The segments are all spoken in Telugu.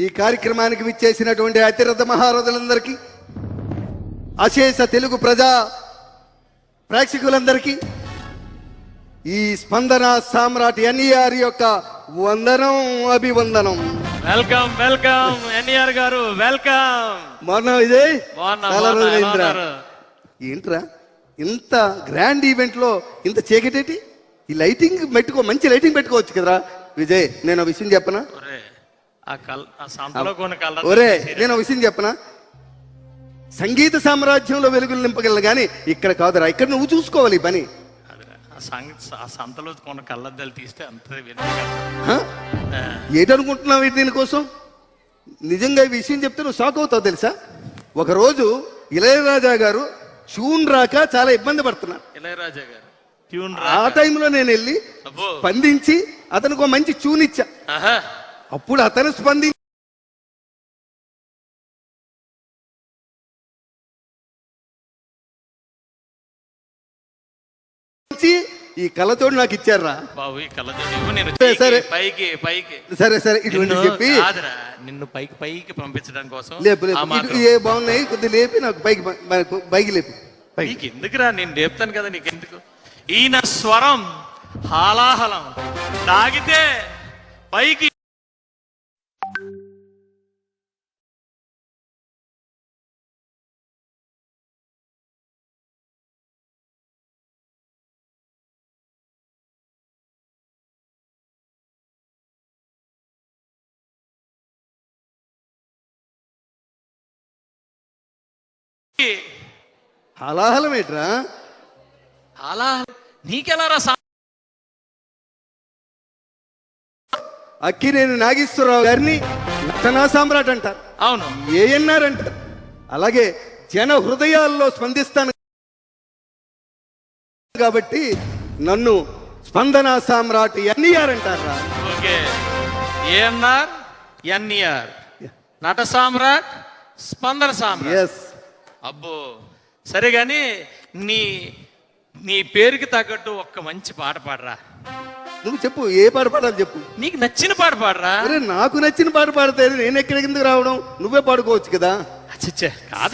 ఈ కార్యక్రమానికి విచ్చేసినటువంటి అతిరథ మహారథులందరికీ, అశేష తెలుగు ప్రజా ప్రేక్షకులందరికీ ఈ స్పందన సామ్రాట్ ఎన్ఈఆర్ యొక్క వందనం, అభివందనం. వెల్కమ్ వెల్కమ్ ఎన్ఈఆర్ గారు, వెల్కమ్. మొన్న ఇదే ఏంట్రా ఇంత గ్రాండ్ ఈవెంట్ లో ఇంత చీకటేటి? ఈ లైటింగ్ పెట్టుకో, మంచి లైటింగ్ పెట్టుకోవచ్చు కదరా విజయ్. నేను ఒక విషయం చెప్పనా? ఒరే నేను ఒక విషయం చెప్పనా? సంగీత సామ్రాజ్యంలో వెలుగులు నింపగలను కానీ ఇక్కడ కాదురా. ఇక్కడ నువ్వు చూసుకోవాలి ఈ పని. సంతలో కొన్న కళ్ళద్దాలు తీస్తే అంత ఏంటనుకుంటున్నావు దీనికోసం? నిజంగా ఈ విషయం చెప్తే నువ్వు షాక్ అవుతావు తెలుసా. ఒకరోజు ఇళయరాజా గారు ట్యూన్ రాక చాలా ఇబ్బంది పడుతున్నారు. ఇళయరాజా గారు ట్యూన్ ఆ టైంలో నేను వెళ్ళి స్పందించి అతనికి ఒక మంచి ట్యూన్ ఇచ్చా. అప్పుడు అతను స్పందించి ఈ కళ్ళతోడు నాకు ఇచ్చారా బాబు. ఈ కళ్ళతోడు నేను సరే పైకి పైకి సరే సరే ఇటువంటి చెప్పి నిన్ను పైకి పైకి పంపించడం కోసం లేపు ఏ బాగున్నాయి కొద్ది లేపి నాకు పైకి లేపు. పైకి ఎందుకురా, నేను లేపుతాను కదా నీకెందుకు. ఈయన స్వరం హాలాహలం తాగితే పైకి. హలాహలం ఏంట్రా? నీకెలా రా? అక్కినేని నాగేశ్వరరావు గారిని నటనా సామ్రాట్ అంటారు. అవును, ఏఎన్ఆర్ అంటారు. అలాగే జన హృదయాల్లో స్పందిస్తాను కాబట్టి నన్ను స్పందన సామ్రాట్ ఎన్ఈఆర్ అంటారా? ఓకే, ఏఎన్ఆర్ ఎన్ఈఆర్, నట సామ్రాట్, స్పందన సామ్రాట్. అబ్బో సరే గాని నీ నీ పేరుకి తగ్గట్టు ఒక్క మంచి పాట పాడరా. నువ్వు చెప్పు, ఏ పాట పాడాలి చెప్పు. నీకు నచ్చిన పాట పాడరా. అరే నాకు నచ్చిన పాట పాడితే నేను ఎక్కడికి ఎందుకు రావడం? నువ్వే పాడుకోవచ్చు కదా.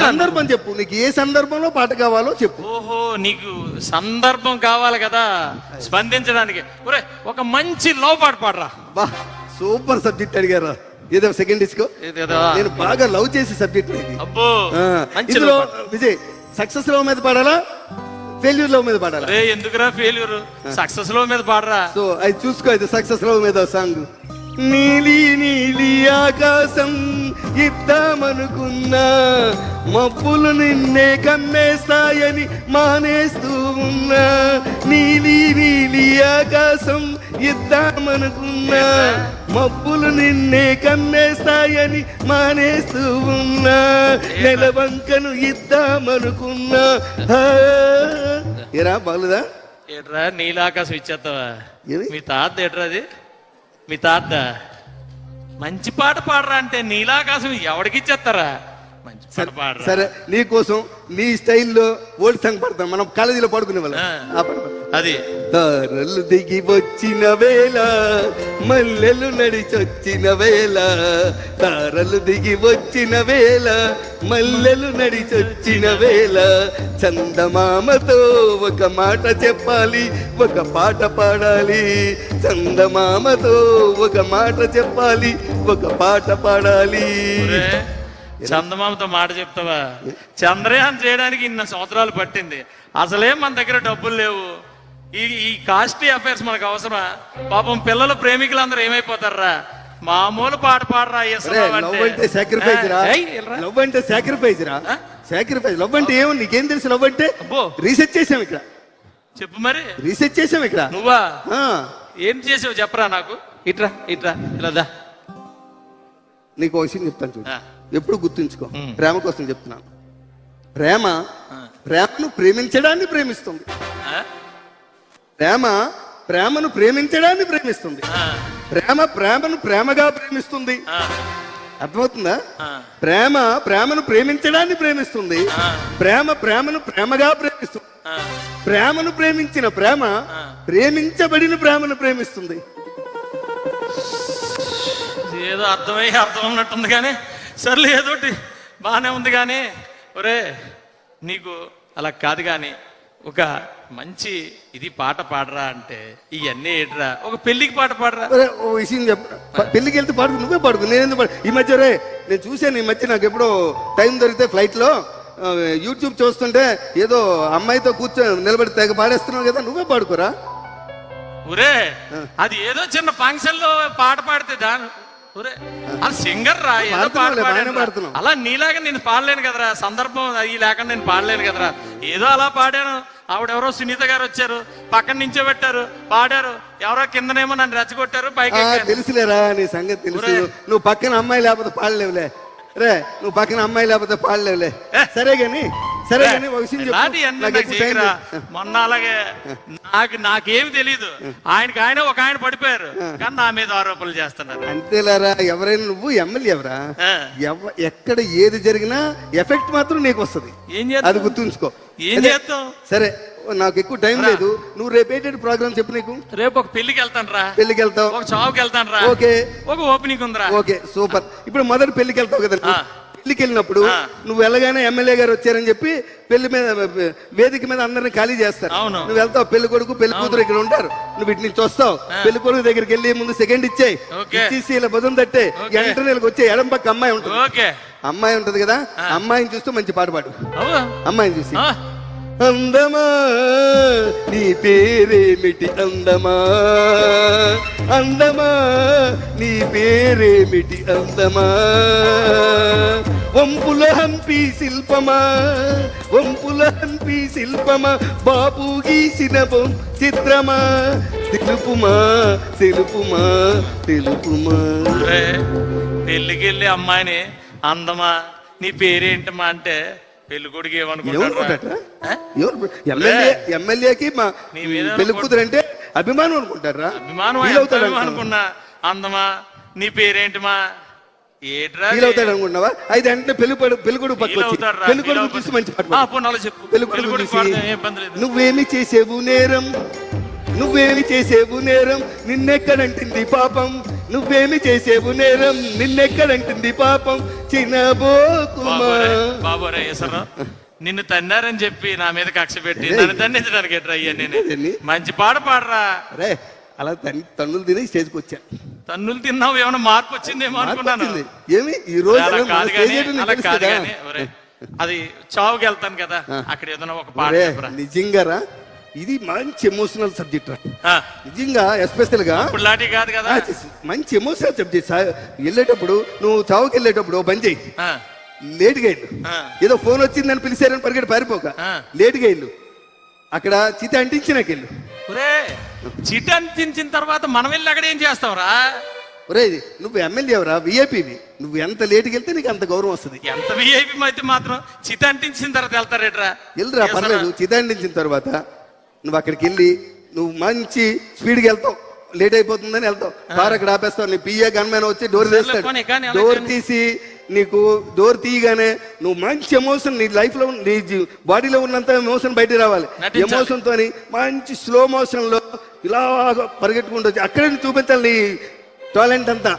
సందర్భం చెప్పు, నీకు ఏ సందర్భంలో పాట కావాలో చెప్పు. ఓహో, నీకు సందర్భం కావాలి కదా స్పందించడానికి. ఒరే ఒక మంచి లవ్ పాట పాడరా. బా సూపర్ సబ్జెక్ట్ అడిగారా. ఏదో సెకండ్ డిస్కో, నేను బాగా లవ్ చేసే సబ్జెక్ట్ ఇది. అబ్బో ఇందులో విజయ్ సక్సెస్ లవ్ మీద పాడాలా, ఫెయిల్యూర్ లవ్ మీద పాడాలా? ఎందుకురా ఫెయిల్యూర్, సక్సెస్ లవ్ మీద పాడరా. సో అది చూసుకో, ఇది సక్సెస్ లవ్ మీద సాంగ్. నీలి నీలి ఆకాశం ఇద్దామనుకున్నా, మబ్బులు నిన్నే కమ్మేస్తాయని మానేస్తూ ఉన్నా. నీలి నీలి ఆకాశం ఇద్దామనుకున్నా, మబ్బులు నిన్నే కమ్మేస్తాయని మానేస్తూ ఉన్నా. నెలవంకను ఇద్దామనుకున్నా. ఏరా బాగుదా? ఏట్రా నీలాకాశం ఇచ్చేస్తావా? మీ తాత ఏట్రా అది? మీ తాత మంచి పాట పాడరా అంటే నీలాకాశం ఎవడికి ఇచ్చేస్తారా? మంచి పాట పాడరా. సరే నీకోసం నీ స్టైల్లో ఓల్డ్ సాంగ్ పడతాం, మనం కాలేజీలో పడుకునే వాళ్ళం. అది తారలు దిగి వచ్చిన వేళ, మల్లెలు నడిచొచ్చిన వేళ, తారలు దిగి వచ్చిన వేళ, మల్లెలు నడిచొచ్చిన వేళ, చందమామతో ఒక మాట చెప్పాలి, ఒక పాట పాడాలి. చందమామతో ఒక మాట చెప్పాలి, ఒక పాట పాడాలి. చందమామతో మాట చెప్తావా? చంద్రయాన్ చేయడానికి ఇన్ని సంవత్సరాలు పట్టింది, అసలే మన దగ్గర డబ్బులు లేవు. ఈ కాస్ట్లీ అఫైర్స్ మనకు అవసరమా? పాపం పిల్లలు ప్రేమికులందరూ ఏమైపోతారా? మామూలు పాట పాడరా. లవ్ అంటే సాక్రిఫైస్ రా. లవ్ అంటే సాక్రిఫైస్ రా. సాక్రిఫైస్. లవ్ అంటే ఏమో నీకేం తెలుసు? లవ్ అంటే రీసెర్చ్ చేసాం ఇక్కడ. చెప్పు మరి. రీసెర్చ్ చేసాం ఇక్కడ. నువ్వా ఏం చేసావు చెప్పరా నాకు. ఇట్రా ఇట్రా ఇలా. నీకు ఒక విషయం చెప్తాను చూడు, ఎప్పుడు గుర్తుంచుకో. ప్రేమ కోసం చెప్తున్నాను. ప్రేమ ప్రేమను ప్రేమించడాన్ని ప్రేమిస్తుంది. ప్రేమ ప్రేమను ప్రేమించడాన్ని ప్రేమిస్తుంది. ప్రేమ ప్రేమను ప్రేమగా ప్రేమిస్తుంది. అర్థమవుతుందా? ప్రేమ ప్రేమను ప్రేమించడాన్ని ప్రేమిస్తుంది. ప్రేమ ప్రేమను ప్రేమగా ప్రేమిస్తుంది. ప్రేమను ప్రేమించిన ప్రేమ ప్రేమించబడిన ప్రేమను ప్రేమిస్తుంది. ఏదో అర్థం ఉన్నట్టుంది కానీ సర్లే ఏదోటి బాగానే ఉంది కానీ ఒరే నీకు అలా కాదు కానీ ఒక మంచి ఇది పాట పాడరా అంటే ఇవన్నీ ఏట్రా, ఒక పెళ్లికి పాట పాడరా. ఒరే, ఓ విషయం చెప్ప, పెళ్లికి వెళ్తే పాడుకు, నువ్వే పాడుకు, నేనెందుకు పాడు. ఈ మధ్య రే నేను చూశాను, ఈ మధ్య నాకు ఎప్పుడో టైం దొరికితే ఫ్లైట్ లో యూట్యూబ్ చూస్తుంటే ఏదో అమ్మాయితో నిలబడి తెగ పాడేస్తున్నావు కదా, నువ్వే పాడుకోరా. ఒరే అది ఏదో చిన్న ఫంక్షన్ లో పాట పాడితే దాని ఒరే అది సింగర్ రా, ఏదో పాట పాడాను. అలా నీలాగా నేను పాడలేను కదరా, సందర్భం అది లేకుండా నేను పాడలేను కదరా. ఏదో అలా పాడాను. ఆవిడెవరో సునీత గారు వచ్చారు, పక్కన నుంచో పెట్టారు, పాడారు. ఎవరో కిందనేమో నన్ను రెచ్చగొట్టారు, పైకి తెలుసులేరా నీ సంగతి తెలుసు. నువ్వు పక్కన అమ్మాయి లేకపోతే పాడలేవులే రే, నువ్వు పక్కన అమ్మాయి లేకపోతే పాడలేవులే. సరే గాని మొన్న అలాగే నాకేమి తెలీదు, ఆయన ఒక ఆయన పడిపోయారు కానీ నా మీద ఆరోపణలు చేస్తున్నారు. అంతేలారా, ఎవరైనా నువ్వు ఎమ్మెల్యే ఎవరా, ఎక్కడ ఏది జరిగినా ఎఫెక్ట్ మాత్రం నీకు వస్తుంది. ఏం చేద్దాం, అది గుర్తుంచుకో. ఏం చేద్దాం. సరే నాకు ఎక్కువ టైం లేదు, నువ్వు రేపు ఏంటంటే ప్రోగ్రామ్ చెప్పు. నీకు రేపు ఒక పెళ్లికి వెళ్తాను రా. పెళ్లికి వెళ్తావు, ఒక చావుకి వెళ్తాను రా. ఓకే, ఒక ఓపెనింగ్ ఉందిరా. Okay super. ఇప్పుడు మొదటి పెళ్లికి వెళ్తావు కదా, పెళ్లికి వెళ్ళినప్పుడు నువ్వు వెళ్ళగానే ఎమ్మెల్యే గారు వచ్చారని చెప్పి పెళ్లి మీద వేదిక మీద అందరిని ఖాళీ చేస్తారు. నువ్వు వెళ్తావు, పెళ్లి కొడుకు పెళ్లి కూతురు ఇక్కడ ఉంటారు, నువ్వు ఇటు నుంచి వస్తావు, పెళ్లి కొడుకు దగ్గరికి వెళ్ళి ముందు సెకండ్ ఇచ్చేయి, ఇచ్చేసి ఇలా భుజం తట్టే ఎంటర్నెల్కి వచ్చే ఎడం పక్క అమ్మాయి ఉంటుంది, అమ్మాయి ఉంటది కదా, అమ్మాయిని చూస్తూ మంచి పాట పాడు. అమ్మాయిని చూసి అందమా నీ పేరేమిటి, అందమా అందమా నీ పేరేమిటి, అందమా వంపుల హంపి శిల్పమా, వంపుల హంపి శిల్పమా, బాబు గీసిన చిత్రమా, తెలుపుమా తెలుపుమా తెలుపుమా. పెళ్లికి వెళ్ళి అమ్మాయిని అందమా నీ పేరేంటమ్మా అంటే పెళ్లి కొడుకు ఏమనుకుంటాడు, ఎమ్మెల్యేకి పెళ్లి కూతురు అంటే అభిమానం అనుకుంటారా? అభిమానం అనుకున్నా. అందమా నీ పేరేంటిమా ఏట్రా ఫీల్ అవుతాడు అనుకుంటున్నావా? అయితే అంటే పెళ్లి కొడుకు పక్క పెళ్లి కొడుకు చూసి మంచి పెళ్లి కొడుకు నువ్వేమి చేసేవు నేరం, నువ్వేమి చేసేవు నేరం, నిన్నెక్కడంటుంది పాపం, నువ్వేమి చేసేవు నేరం, నిన్నెక్కడంటుంది పాపం, చిన్నబోకుమా. బాబోరే నిన్ను తన్నారని చెప్పి నా మీద కక్ష పెట్టి నన్ను తన్నించడానికి ఎట్రా అయ్యా? నేను మంచి పాట పాడరా. రే అలా తన్నులు తిని స్టేజ్కి వచ్చా. తన్నులు తిన్నావు, ఏమైనా మార్పు వచ్చిందేమో అనుకున్నాను. ఏమి ఈ రోజు అలా కాదు కానీ అది చావుకి వెళ్తాను కదా, అక్కడ ఏదైనా ఒక పాట నిజంగా ఇది మంచి ఎమోషనల్ సబ్జెక్ట్ రా, నిజంగా ఎస్పెషల్ గా కాదు కదా, మంచి ఎమోషనల్ సబ్జెక్ట్. వెళ్ళేటప్పుడు నువ్వు చావుకి వెళ్ళేటప్పుడు బంద్ చేయి, లేటుగా వెళ్ళు. ఏదో ఫోన్ వచ్చిందని పిలిచారని పరిగెట్టి పారిపోక లేటుగా వెళ్ళు, అక్కడ చిత అంటించినాకెళ్ళు. చిట అంటించిన తర్వాత మనం వెళ్ళి అక్కడ ఏం చేస్తావురా? ఒరే నువ్వు ఎమ్మెల్యే ఎవరా, విఐపీవి, నువ్వు ఎంత లేటుకి వెళ్తే నీకు అంత గౌరవం వస్తుంది. ఎంత విఐపీ అయితే మాత్రం చిత అంటించిన తర్వాత వెళ్తారేట్రా? వెళ్ళరా, పర్లేదు. చిత అంటించిన తర్వాత నువ్వు అక్కడికి వెళ్ళి నువ్వు మంచి స్పీడ్కి వెళ్తావు, లేట్ అయిపోతుందని వెళ్తావు, కారు అక్కడ ఆపేస్తావు, నీ పిఏ గన్మెన్ వచ్చి డోర్ తీస్తాడు, డోర్ తీసి నీకు డోర్ తీయగానే నువ్వు మంచి ఎమోషన్ నీ లైఫ్ లో నీ బాడీలో ఉన్నంత ఎమోషన్ బయట రావాలి. ఎమోషన్ తోని మంచి స్లో మోషన్ లో ఇలా పరిగెట్టుకుంటూ వచ్చి అక్కడే చూపించాలి నీ టాలెంట్ అంతా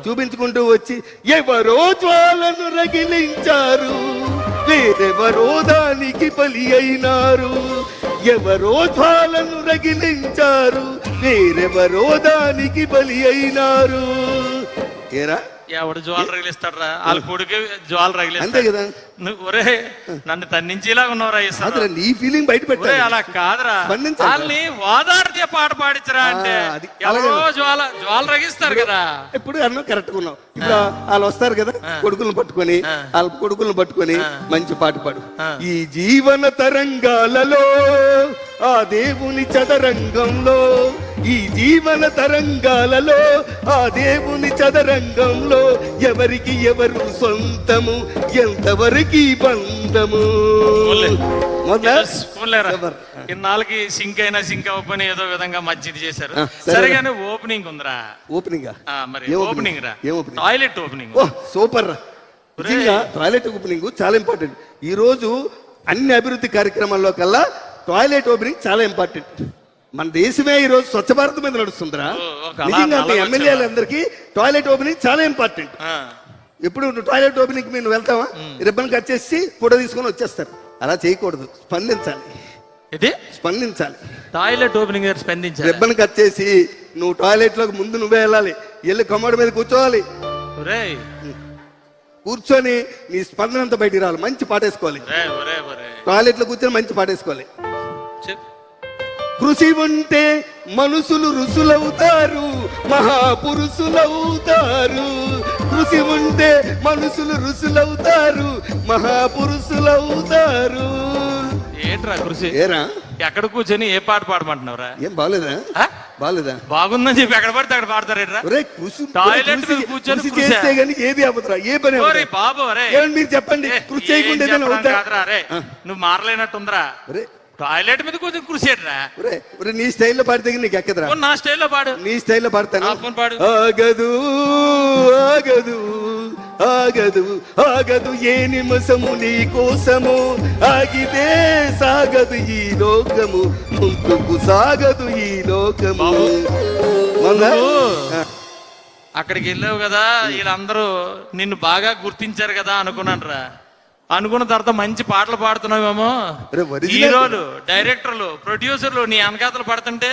చూపించుకుంటూ వచ్చి, ఎవరో జ్వాలను రగిలించారు, వేరెవరో దానికి బలి అయినారు, ఎవరో జ్వాలను రగిలించారు, వేరెవరో దానికి బలి అయినారు. ఏరా ఎవడు జ్వాల రగిలిస్తాడరా? వాళ్ళ కొడుకే జ్వాల రగిలిస్తాడు. అంతే కదా. ఒరే నన్ను తన్నించేలా ఉన్నావురా. నీ ఫీలింగ్ బయట పెట్టే అలా కాదురా, వాళ్ళని వాదాడితే పాట పాడించరా అంటే ఎవరో జ్వాల రగిస్తారు కదా. ఇప్పుడు అన్న కరెక్ట్ ఉన్నావు. ఇప్పుడు వాళ్ళు వస్తారు కదా కొడుకులను పట్టుకొని, వాళ్ళ కొడుకులను పట్టుకొని మంచి పాట పాడు. ఈ జీవన తరంగాలలో ఆ దేవుని చదరంగంలో, ఈ జీవన తరంగాలలో ఆ దేవుని చదరంగంలో ఎవరికి ఎవరు సొంతము, ఎంతవరకు బంధము. ఇన్నాళ్ళకి సింక్ అయినా సింక్ అవ్వని ఏదో విధంగా మధ్య చేశారు. సరిగానే ఓపెనింగ్ ఉందిరా. ఓపెనింగ్ మరి ఓపెనింగ్ రా, టాయిలెట్ ఓపెనింగ్. సూపర్ రా, టాయిలెట్ ఓపెనింగ్ చాలా ఇంపార్టెంట్. ఈ రోజు అన్ని అభివృద్ధి కార్యక్రమాల్లో కల్లా టాయిలెట్ ఓపెనింగ్ చాలా ఇంపార్టెంట్. మన దేశమే ఈ రోజు స్వచ్ఛ భారత్ మీద నడుస్తుందిరా. ఓ, ఒక అలా నిజంగా నల్లగా ఎమ్మెల్యేలందరికీ టాయిలెట్ ఓపెనింగ్ చాలా ఇంపార్టెంట్. ఆ, ఎప్పుడు నువ్వు టాయిలెట్ ఓపెనింగ్ మీరు వెళ్తావా, రిబ్బన్ కట్ చేసి ఫోటో తీసుకొని వచ్చేస్తారు. అలా చేయకూడదు, స్పందించాలి, ఇది స్పందించాలి. టాయిలెట్ ఓపెనింగ్ గారు స్పందించారు. రిబ్బన్ కట్ చేసి నువ్వు టాయిలెట్ లోకి ముందు నువ్వే వెళ్ళాలి, వెళ్ళి కమ్మడి మీద కూర్చోవాలి, ఒరేయ్, కూర్చొని నీ స్పందన అంతా బయటికి రావాలి. మంచి పాటేసుకోవాలి, ఒరేయ్, ఒరేయ్, ఒరేయ్. టాయిలెట్ లో కూర్చొని మంచి పాటేసుకోవాలి. చెప్పు. కృషి ఉంటే మనుషులు ఋషులవుతారు, మహాపురుషులవుతారు. కృషి ఉంటే మనుషులు ఋషులవుతారు, మహాపురుషులవుతారు. ఏంట్రా కృషి? ఏరా ఎక్కడ కూర్చొని ఏ పాట పాడమంటున్నావురా? ఏం బాగాలేదా? ఆ? బాగాలేదా? బాగుందని చెప్పి ఎక్కడ పడితే అక్కడ పాడతారేట్రా? ఒరే కృషి టాయిలెట్ మీద కూర్చొని కృషి కృషి. చేస్తే గానీ ఏది అవ్వదురా, ఏ పని అవ్వదురా. ఓరే బాబు, ఒరే. ఏమండి మీరు చెప్పండి, కృషి చేయకుండా ఏదైనా అవుతా? నువ్వు మారలేనట్టుందిరా. ఒరే టాయిలెట్ మీద కూర్చొని కృషి ఏంట్రా? ఒరే ఒరే నీ స్టైల్లో పాడితే గానీ నీకు ఎక్కదురా. ఓ, నా స్టైల్లో పాడు. నీ స్టైల్లో పాడతాను. నా ఫోన్ పాడు. ఆగదు ఆగదు ఆగదు ఆగదు ఏ నిమిషము నీ కోసము, ఆగితే సాగదు ఈ లోకము, ముందుకు సాగదు ఈ లోకము. మొన్న అక్కడికి వెళ్ళావు కదా, వీళ్ళందరూ నిన్ను బాగా గుర్తించారు కదా అనుకున్నాను. అనుకున్న తర్వాత మంచి పాటలు పాడుతున్నావేమో. అరే, original. హీరోలు, డైరెక్టర్లు, ప్రొడ్యూసర్లు నీ అనకాతలు పడుతుంటే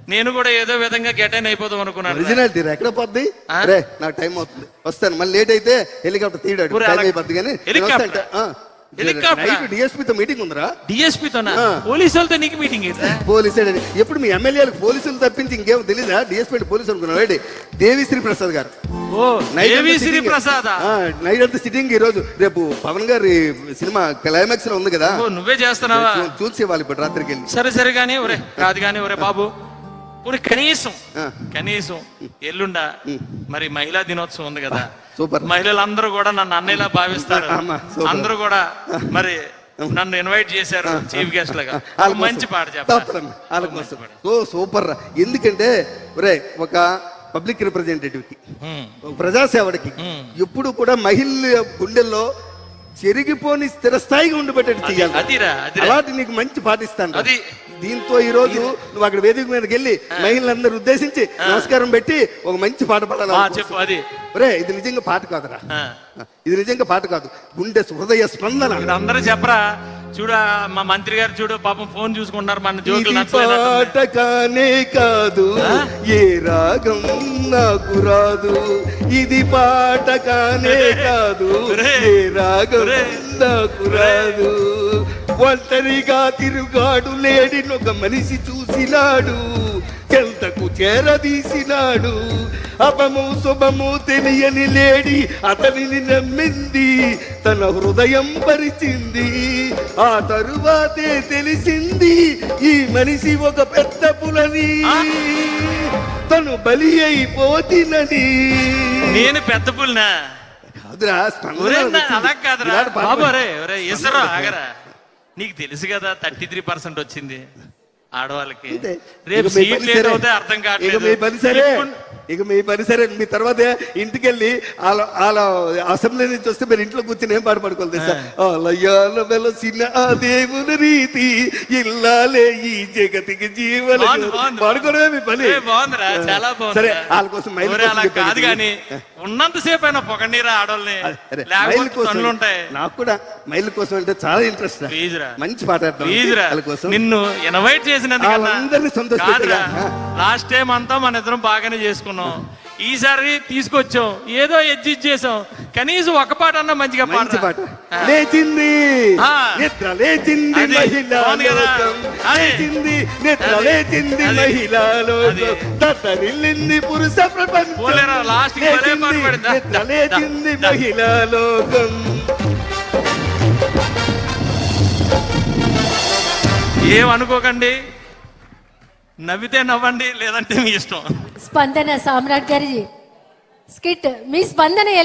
నేను కూడా ఏదో విధంగా గెటైన్ అయిపోదాం అనుకున్నాను. ఒరిజినాలిటీ ఎక్కడ పోద్ది? ఆ? రే నాకు టైం అవుతుంది, వస్తాను. మళ్ళీ లేట్ అయితే హెలికాప్టర్ తీయడాడు, ఊరే టైం అలా- అయిపోద్ది. కానీ హెలికాప్టర్? హెలికాప్టర్? డిఎస్పీతో మీటింగ్ ఉందిరా. డిఎస్పీతోనా? ఆ. పోలీసులతో నీకు మీటింగ్ ఏంట్రా? పోలీసు ఎప్పుడు మీ ఎమ్మెల్యేలకు పోలీసులు తప్పించి ఇంకేమో తెలీదా? డిఎస్పీ అంటే పోలీసు అనుకున్నాడు. దేవిశ్రీ ప్రసాద్ గారు ఓ, దేవిశ్రీ ప్రసాద్. నైట్ అంతా సిట్టింగ్. ఈ రోజు రేపు పవన్ గారి సినిమా క్లైమాక్స్ లో ఉంది కదా, ఓ, నువ్వే చేస్తున్నావా? చూసి ఇవ్వాలి ఇప్పుడు రాత్రికి వెళ్ళి. సరే సరే కానీ ఒరే, కాదు కానీ ఒరే బాబు, ఒరే కనీసం ఆ. కనీసం ఎల్లుండా మరి మహిళా దినోత్సవం ఉంది కదా, సూపర్. మహిళలందరూ కూడా నన్ను అన్నయ్యలా భావిస్తారు. అమ్మా, సూపర్. అందరూ కూడా మరి నన్ను ఇన్వైట్ చేశారు చీఫ్ గెస్ట్ లాగా. వాళ్ళ ఒక మంచి కోసం. పాట తప్పదమ్మా, వాళ్ళ కోసం. ఓ సూపర్ రా. ఎందుకంటే ఒరే ఒక పబ్లిక్ రిప్రజెంటేటివ్ కి, ఒక ప్రజాసేవడికి ఎప్పుడు కూడా మహిళ గుండెల్లో చెరిగిపోని స్థిరస్థాయిగా ఉండిపెట్టేట్టు చెయ్యాలి. అదిరా, అదిరా. అలాంటి నీకు మంచి పాటిస్తాను. అది. దీంతో ఈ రోజు నువ్వు అక్కడ వేదిక మీదకి వెళ్ళి మహిళలందరూ ఉద్దేశించి నమస్కారం పెట్టి ఒక మంచి పాట పాడాలి. చెప్పు. అది ఒరే ఇది నిజంగా పాట కాదురా, ఆ. ఇది నిజంగా పాట కాదు, గుండె హృదయ స్పందన. ఇక్కడ అందరూ చెప్పరా, చూడ మా మంత్రి గారు చూడు పాపం ఫోన్ చూసుకుంటారు, మన ఇది జోకులు పాట నచ్చలేదు. కానే కాదు, ఏ రాగం నాకు రాదు. ఇది పాట కానే కాదు, ఏ రాగం నాకు రాదు. ఒంటరిగా తిరుగాడు లేడినొక మనిషి చూసినాడు, చెంతకు చేరదీసినాడు. అపము శుభము తెలియని లేడి అతనిని నమ్మింది, తన హృదయం పరిచింది. ఆ తరువాతే తెలిసింది ఈ మనిషి ఒక పెద్ద పులని, తను బలి అయిపోతినని. నేను పెద్ద పుల్నా? కాదురా, ఒరే, స్పందన అలా కాదురా ఇలాంటి పాట బాబు. పాడు. ఒరే ఒరే ఇసరా ఆగరా, నీకు తెలుసు కదా 33% వచ్చింది ఆడవాళ్ళకి. అంతే. రేపు ఇక మీ సీట్లు పని సరే. ఏదవుతాయి అర్థం ఇక కావట్లేదు. మీ పని సరే, ఇప్పుడు- ఇక మీ పని సరే. మీ తర్వాత ఇంటికి వెళ్ళి వాళ్ళ అసెంబ్లీ నుంచి వస్తే మీరు ఇంట్లో కూర్చొని ఏం పాట పాడుకోవాలి తెలుసా? ఆలయాల వెలసిన ఆ దేవుని రీతి ఇల్లాలే ఈ జగతికి జీవన. బాగుంది, బాగుంది. పాడుకోవడమే మీ పని. ఏ, బాగుందిరా, చాలా బాగుంది. సరే వాళ్ళ కోసం మైల్ ఒరే, కోసం అలా చెప్పాను. కాదు కానీ ఉన్నంతసేపు అయినా పొగండిరా ఆడోళ్ళని, అరే, మైల్ లేకపోతే కోసం పనులు ఉంటాయి. నాకు కూడా మైల్ కోసం అంటే చాలా ఇంట్రెస్ట్. ప్లీజ్ రా, మంచి పాట పాడతాం. ప్లీజ్ రా, వాళ్ళ కోసం నిన్ను ఇన్వైట్ చేసినందుకన్నా వాళ్ళందరినీ సంతోషపెట్టగా. లాస్ట్ టైం అంతా మన ఇద్దరం బాగానే చేసుకున్నాం, ఈసారి తీసుకొచ్చాం ఏదో ఎడ్జిట్ చేసాం, కనీసం ఒక పాట అన్నా మంచిగా మంచి పాట. పాడరా. లేచింది ఆ. నిద్ర లేచింది అది, మహిళా బాగుంది కదా? లోకం. అది. లేచింది నిద్ర అది. లేచింది అది. మహిళా లోకం. అది. తత్తరిల్లింది పురుష ప్రపంచం. పోలేరా, last కి భలే పాట లేచింది పాడిందా? నిద్ర లేచింది మహిళా లోకం. ఏమనుకోకండి, నవ్వితే నవ్వండి, లేదంటే మీ ఇష్టం. స్పందన సామ్రాట్ గారి స్కిట్, మీ స్పందన ఎలా